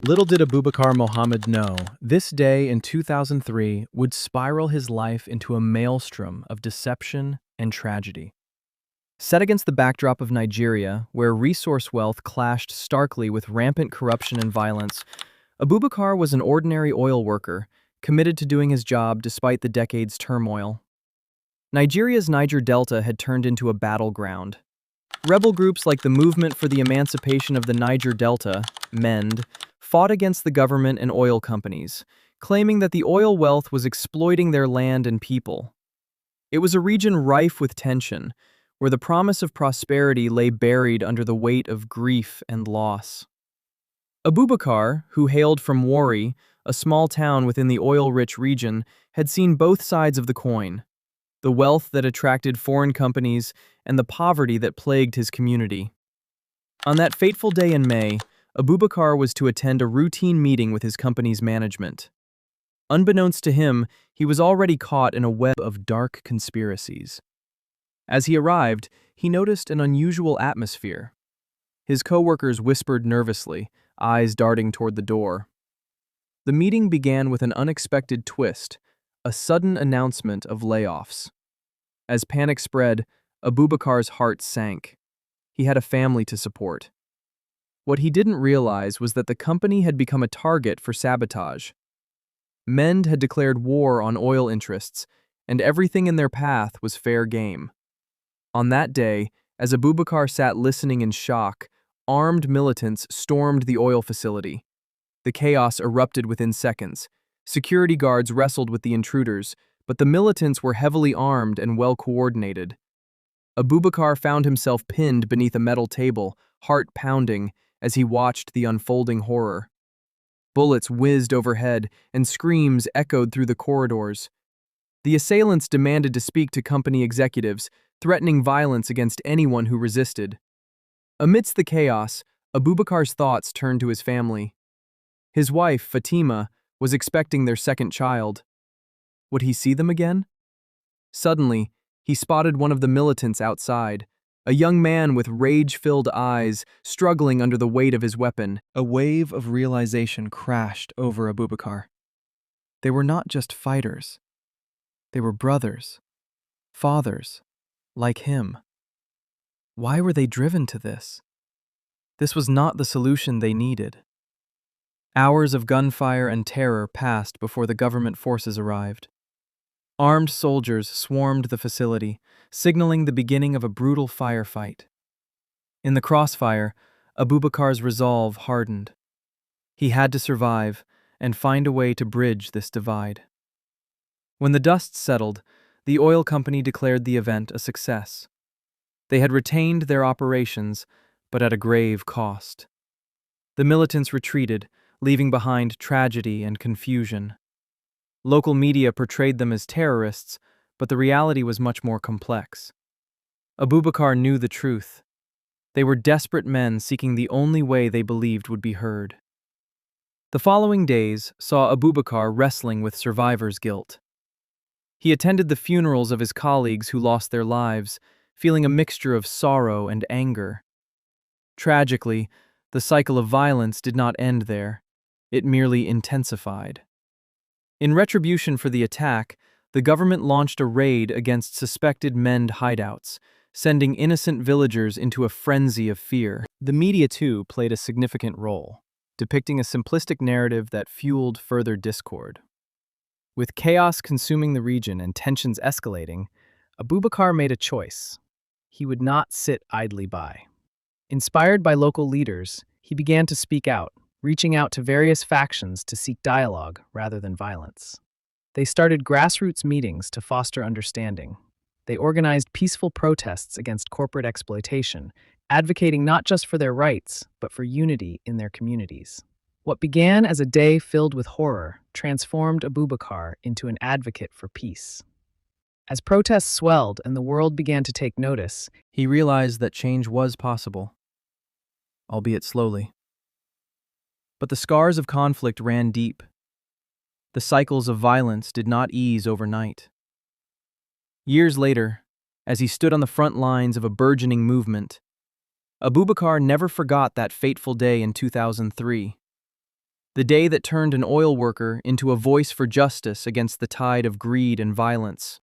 Little did Abubakar Mohammed know, this day in 2003 would spiral his life into a maelstrom of deception and tragedy. Set against the backdrop of Nigeria, where resource wealth clashed starkly with rampant corruption and violence, Abubakar was an ordinary oil worker, committed to doing his job despite the decade's turmoil. Nigeria's Niger Delta had turned into a battleground. Rebel groups like the Movement for the Emancipation of the Niger Delta, MEND, fought against the government and oil companies, claiming that the oil wealth was exploiting their land and people. It was a region rife with tension, where the promise of prosperity lay buried under the weight of grief and loss. Abubakar, who hailed from Warri, a small town within the oil-rich region, had seen both sides of the coin, the wealth that attracted foreign companies and the poverty that plagued his community. On that fateful day in May, Abubakar was to attend a routine meeting with his company's management. Unbeknownst to him, he was already caught in a web of dark conspiracies. As he arrived, he noticed an unusual atmosphere. His co-workers whispered nervously, eyes darting toward the door. The meeting began with an unexpected twist, a sudden announcement of layoffs. As panic spread, Abubakar's heart sank. He had a family to support. What he didn't realize was that the company had become a target for sabotage. MEND had declared war on oil interests, and everything in their path was fair game. On that day, as Abubakar sat listening in shock, armed militants stormed the oil facility. The chaos erupted within seconds. Security guards wrestled with the intruders, but the militants were heavily armed and well-coordinated. Abubakar found himself pinned beneath a metal table, heart pounding, as he watched the unfolding horror. Bullets whizzed overhead, and screams echoed through the corridors. The assailants demanded to speak to company executives, threatening violence against anyone who resisted. Amidst the chaos, Abubakar's thoughts turned to his family. His wife, Fatima, was expecting their second child. Would he see them again? Suddenly, he spotted one of the militants outside, a young man with rage-filled eyes, struggling under the weight of his weapon. A wave of realization crashed over Abubakar. They were not just fighters. They were brothers, fathers, like him. Why were they driven to this? This was not the solution they needed. Hours of gunfire and terror passed before the government forces arrived. Armed soldiers swarmed the facility, signaling the beginning of a brutal firefight. In the crossfire, Abubakar's resolve hardened. He had to survive and find a way to bridge this divide. When the dust settled, the oil company declared the event a success. They had retained their operations, but at a grave cost. The militants retreated, leaving behind tragedy and confusion. Local media portrayed them as terrorists, but the reality was much more complex. Abubakar knew the truth. They were desperate men seeking the only way they believed would be heard. The following days saw Abubakar wrestling with survivor's guilt. He attended the funerals of his colleagues who lost their lives, feeling a mixture of sorrow and anger. Tragically, the cycle of violence did not end there. It merely intensified. In retribution for the attack, the government launched a raid against suspected MEND hideouts, sending innocent villagers into a frenzy of fear. The media, too, played a significant role, depicting a simplistic narrative that fueled further discord. With chaos consuming the region and tensions escalating, Abubakar made a choice. He would not sit idly by. Inspired by local leaders, he began to speak out, reaching out to various factions to seek dialogue rather than violence. They started grassroots meetings to foster understanding. They organized peaceful protests against corporate exploitation, advocating not just for their rights, but for unity in their communities. What began as a day filled with horror transformed Abubakar into an advocate for peace. As protests swelled and the world began to take notice, he realized that change was possible, albeit slowly. But the scars of conflict ran deep. The cycles of violence did not ease overnight. Years later, as he stood on the front lines of a burgeoning movement, Abubakar never forgot that fateful day in 2003. the day that turned an oil worker into a voice for justice against the tide of greed and violence.